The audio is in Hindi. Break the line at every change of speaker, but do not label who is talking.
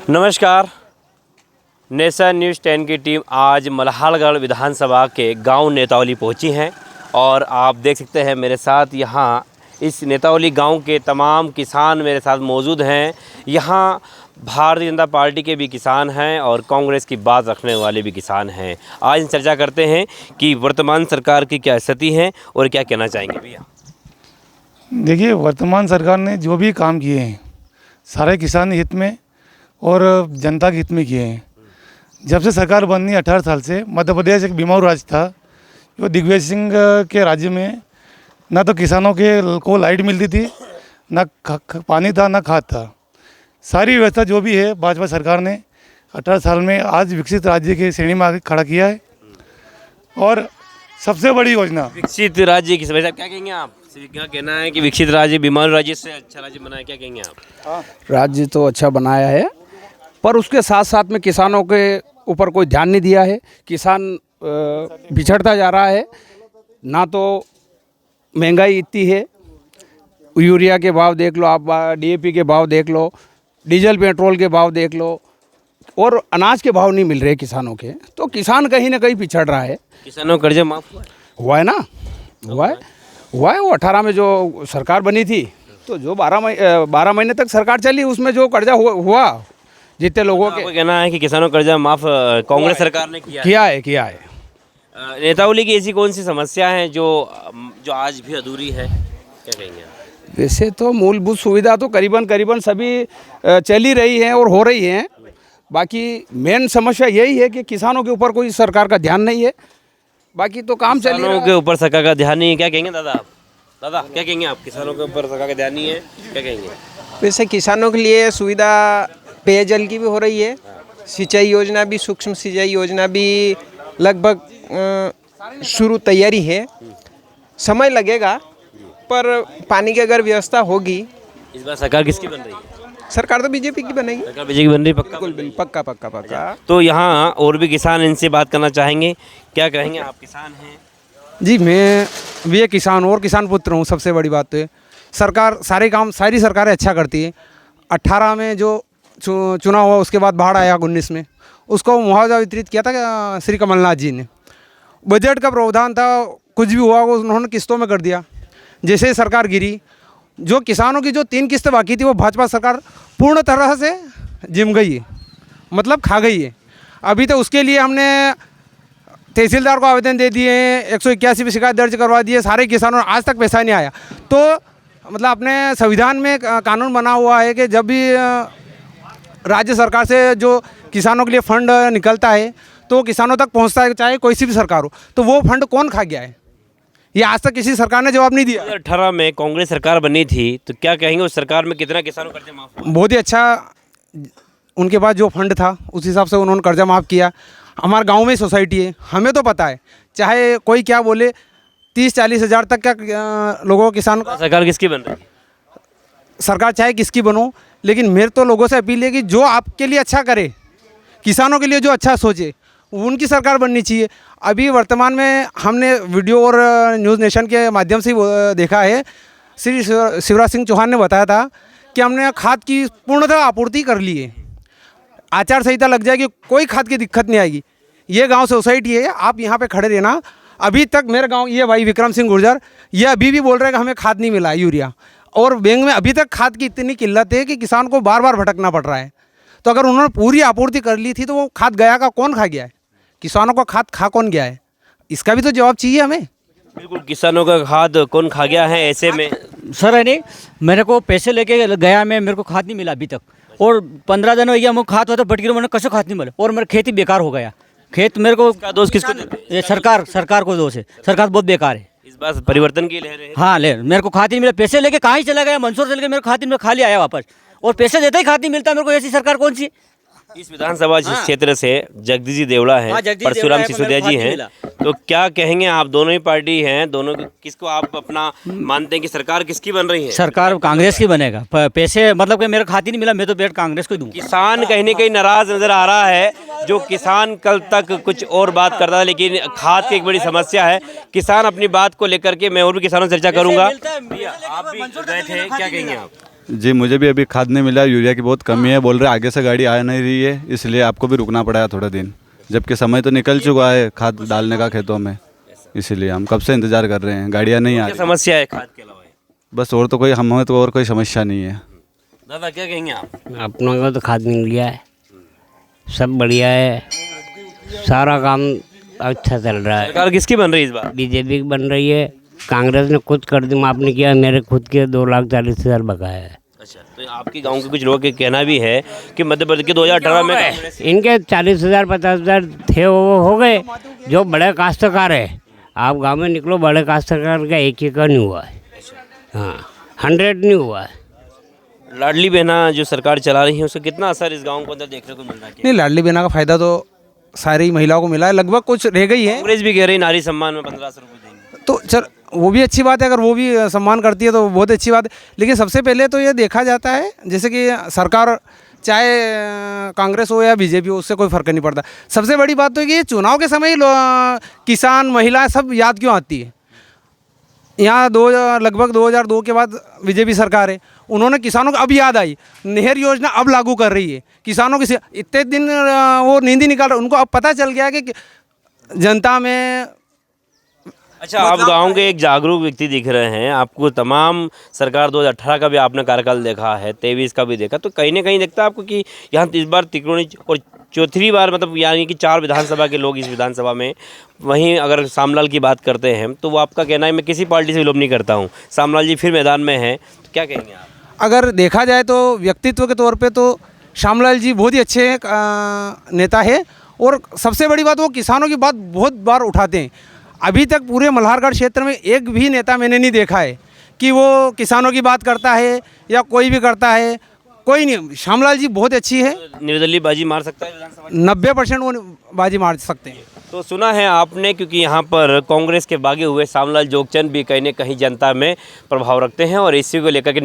नमस्कार। नेशन न्यूज़ 10 की टीम आज मल्हारगढ़ विधानसभा के गांव नेतावली पहुंची हैं और आप देख सकते हैं मेरे साथ यहाँ इस नेतावली गांव के तमाम किसान मेरे साथ मौजूद हैं। यहाँ भारतीय जनता पार्टी के भी किसान हैं और कांग्रेस की बात रखने वाले भी किसान हैं। आज चर्चा करते हैं कि वर्तमान सरकार की क्या स्थिति है और क्या कहना चाहेंगे भैया।
देखिए, वर्तमान सरकार ने जो भी काम किए हैं सारे किसान हित में और जनता के हित में किए हैं। जब से सरकार बनी 18 साल से मध्य प्रदेश एक बीमारू राज्य था। जो दिग्विजय सिंह के राज्य में ना तो किसानों के को लाइट मिलती थी, ना पानी था, ना खाद था। सारी व्यवस्था जो भी है भाजपा सरकार ने 18 साल में आज विकसित राज्य की श्रेणी में आगे खड़ा किया है। और सबसे बड़ी योजना
विकसित राज्य की क्या कहेंगे आप? क्या कहना है कि विकसित राज्य बीमारू राज्य से अच्छा राज्य बनाया, क्या कहेंगे आप?
राज्य तो अच्छा बनाया है, पर उसके साथ साथ में किसानों के ऊपर कोई ध्यान नहीं दिया है। किसान बिछड़ता जा रहा है। ना तो महंगाई इतनी है, यूरिया के भाव देख लो आप, डीएपी के भाव देख लो, डीजल पेट्रोल के भाव देख लो, और अनाज के भाव नहीं मिल रहे किसानों के, तो किसान कहीं ना कहीं पिछड़ रहा है।
किसानों का कर्जा माफ
हुआ है ना, हुआ है। वो 18 में जो सरकार बनी थी, तो जो 12 महीने तक सरकार चली, उसमें जो कर्जा हुआ जितने लोगों के
कहना है कि किसानों का कर्जा माफ कांग्रेस सरकार ने किया है। नेतावली की ऐसी कौन सी समस्या है जो आज भी अधूरी है, क्या कहेंगे आप?
वैसे तो मूलभूत सुविधा तो करीबन सभी चल ही रही हैं और हो रही हैं। बाकी मेन समस्या यही है कि किसानों के ऊपर कोई सरकार का ध्यान नहीं है। बाकी तो काम चल रहा है।
किसानों के ऊपर सरकार का ध्यान नहीं है, क्या कहेंगे दादा? दादा क्या कहेंगे आप? किसानों के ऊपर सरकार का ध्यान नहीं है, क्या कहेंगे?
वैसे किसानों के लिए सुविधा पेयजल की भी हो रही है, सिंचाई योजना भी, सूक्ष्म सिंचाई योजना भी लगभग शुरू तैयारी है। समय लगेगा, पर पानी की अगर व्यवस्था होगी।
इस बार सरकार किसकी बन रही है?
सरकार तो बीजेपी की बनेगी।
सरकार बीजेपी बन रही है, पक्का?
बिल्कुल, पक्का।
तो यहाँ और भी किसान इनसे बात करना चाहेंगे, क्या कहेंगे? आप किसान हैं?
जी, मैं भी एक किसान और किसान पुत्र हूँ। सबसे बड़ी बात तो है सरकार सारी सरकारें अच्छा करती है। 18 में जो चुनाव हुआ, उसके बाद बाढ़ आया 19 में, उसको मुआवजा वितरित किया था श्री कमलनाथ जी ने। बजट का प्रावधान था, कुछ भी हुआ वो उन्होंने किस्तों में कर दिया। जैसे ही सरकार गिरी, जो किसानों की जो 3 किस्तें बाकी थी वो भाजपा सरकार पूर्ण तरह से जिम गई है, मतलब खा गई है। अभी तो उसके लिए हमने तहसीलदार को आवेदन दे दिए हैं, 181 पे शिकायत दर्ज करवा दी है। सारे किसानों ने आज तक पैसा नहीं आया। तो मतलब अपने संविधान में कानून बना हुआ है कि जब भी राज्य सरकार से जो किसानों के लिए फंड निकलता है तो किसानों तक पहुंचता है, चाहे कोई सी भी सरकार हो। तो वो फंड कौन खा गया है, ये आज तक किसी सरकार ने जवाब नहीं दिया।
2018 में कांग्रेस सरकार बनी थी, तो क्या कहेंगे उस सरकार में कितना किसानों का कर्जा माफ हुआ?
बहुत ही अच्छा, उनके पास जो फंड था उस हिसाब से उन्होंने कर्जा माफ़ किया। हमारे गांव में सोसाइटी है, हमें तो पता है, चाहे कोई क्या बोले, 30-40 हज़ार तक क्या लोगों को किसान।
सरकार किसकी बन रही है?
सरकार चाहे किसकी बनो, लेकिन मेरे तो लोगों से अपील है कि जो आपके लिए अच्छा करे, किसानों के लिए जो अच्छा सोचे, उनकी सरकार बननी चाहिए। अभी वर्तमान में हमने वीडियो और न्यूज़ नेशन के माध्यम से देखा है, श्री शिवराज सिंह चौहान ने बताया था कि हमने खाद की पूर्णतः आपूर्ति कर ली है, आचार संहिता लग जाएगी, कोई खाद की दिक्कत नहीं आएगी। ये गांव सोसाइटी है, आप यहाँ पे खड़े रहना। अभी तक मेरे गांव ये भाई विक्रम सिंह गुर्जर, ये अभी भी बोल रहे हैं कि हमें खाद नहीं मिला, यूरिया, और बैंक में अभी तक खाद की इतनी किल्लत है कि किसान को बार बार भटकना पड़ रहा है। तो अगर उन्होंने पूरी आपूर्ति कर ली थी तो वो खाद गया का कौन खा गया है? किसानों का खाद खा कौन गया है? इसका भी तो जवाब चाहिए हमें।
बिल्कुल, किसानों का खाद कौन खा गया है? ऐसे में
सर है नहीं, मेरे को पैसे लेके गया, मैं मेरे को खाद नहीं मिला अभी तक, और 15 दिन हो गया मुझे खाद होता भटकी, मैंने कसो खाद नहीं मिला, और मेरा खेती बेकार हो गया। खेत मेरे को
दोष किसको देते हैं?
ये सरकार को दोष है। सरकार बहुत बेकार है।
इस बार परिवर्तन की लहर है।
हाँ, मेरे को खाद नहीं मिला, पैसे लेके कहाँ ही चला गया, मंसूर चल के मेरे को खाद में खाली आया वापस, और पैसे देते ही खाद नहीं मिलता मेरे को। ऐसी सरकार कौन सी?
इस विधानसभा क्षेत्र से जगदीश जी देवड़ा हैं, परशुराम सिसोदिया जी हैं, तो क्या कहेंगे आप? दोनों ही पार्टी हैं, दोनों किसको आप अपना मानते हैं कि सरकार किसकी बन रही है?
सरकार कांग्रेस की बनेगा। पैसे मतलब कि मेरा खाद ही नहीं मिला, मैं तो बेट कांग्रेस को दूँ।
किसान कहीं न कहीं नाराज नजर आ रहा है। जो किसान कल तक कुछ और बात करता था, लेकिन खाद की एक बड़ी समस्या है। किसान अपनी बात को लेकर के, मैं और भी किसानों से चर्चा करूंगा। आप भी गए थे, क्या कहेंगे आप?
जी मुझे भी अभी खाद नहीं मिला, यूरिया की बहुत कमी है, बोल रहे आगे से गाड़ी आ नहीं रही है, इसलिए आपको भी रुकना पड़ा है थोड़ा दिन, जबकि समय तो निकल चुका है खाद डालने का खेतों में, इसीलिए हम कब से इंतज़ार कर रहे हैं, गाड़ियाँ नहीं आ
क्या
रही।
समस्या है खाद के अलावा?
बस और तो कोई हमें तो और कोई समस्या नहीं है।
दादा क्या कहेंगे आप?
अपनों को तो खाद मिल गया है, सब बढ़िया है, सारा काम अच्छा चल रहा है।
सरकार किसकी बन रही है इस बार?
बीजेपी की बन रही है, कांग्रेस ने खुद कर दी माफ नहीं किया, मेरे खुद के 2,40,000 बकाया है।
अच्छा, तो आपके गांव के कुछ लोगों का कहना भी है कि मध्य प्रदेश के 2018 में कांग्रेस-
इनके 40,000 50,000 थे वो हो गए। जो बड़े काश्तकार है, आप गांव में निकलो, बड़े काश्तकार का एक का नहीं हुआ है, हाँ 100 नहीं हुआ है।
लाडली बहना जो सरकार चला रही है उसका कितना असर इस गांव को अंदर देखने को मिल रहा है?
नहीं, लाडली बहना का फ़ायदा तो सारी महिलाओं को मिला है, लगभग कुछ रह गई है
कांग्रेस भी कह रही नारी सम्मान में 1500 रुपये देंगे।
तो चल वो भी अच्छी बात है, अगर वो भी सम्मान करती है तो बहुत अच्छी बात है। लेकिन सबसे पहले तो ये देखा जाता है, जैसे कि सरकार चाहे कांग्रेस हो या बीजेपी हो, उससे कोई फ़र्क नहीं पड़ता। सबसे बड़ी बात तो है कि ये चुनाव के समय किसान महिलाएं सब याद क्यों आती है। यहाँ लगभग 2002 के बाद बीजेपी सरकार है, उन्होंने किसानों को अब याद आई, नहर योजना अब लागू कर रही है, किसानों की इतने दिन वो नींद ही निकाल रहे, उनको अब पता चल गया कि जनता में।
अच्छा, आप गांव के एक जागरूक व्यक्ति दिख रहे हैं, आपको तमाम सरकार 2018 का भी आपने कार्यकाल देखा है, 23 का भी देखा, तो कहीं ना कहीं देखता है आपको कि यहाँ इस बार तिकोनी और चौथी बार मतलब यानी कि 4 विधानसभा के लोग इस विधानसभा में। वहीं अगर सामलाल की बात करते हैं तो वो आपका कहना है, मैं किसी पार्टी से विलोप नहीं करता हूँ, सामलाल जी फिर मैदान में हैं, तो क्या कहेंगे आप?
अगर देखा जाए तो व्यक्तित्व के तौर पे तो श्यामलाल जी बहुत ही अच्छे नेता है, और सबसे बड़ी बात वो किसानों की बात बहुत बार उठाते हैं। अभी तक पूरे मल्हारगढ़ क्षेत्र में एक भी नेता मैंने नहीं देखा है कि वो किसानों की बात करता है या कोई भी करता है, कोई नहीं। श्यामलाल जी बहुत अच्छी है,
निर्दलीय बाजी मार सकता है विधानसभा?
90% वो बाजी मार सकते हैं।
तो सुना है आपने, क्योंकि यहाँ पर कांग्रेस के बागी हुए श्यामलाल जोगचंद भी कहीं न कहीं जनता में प्रभाव रखते हैं और इसी को लेकर के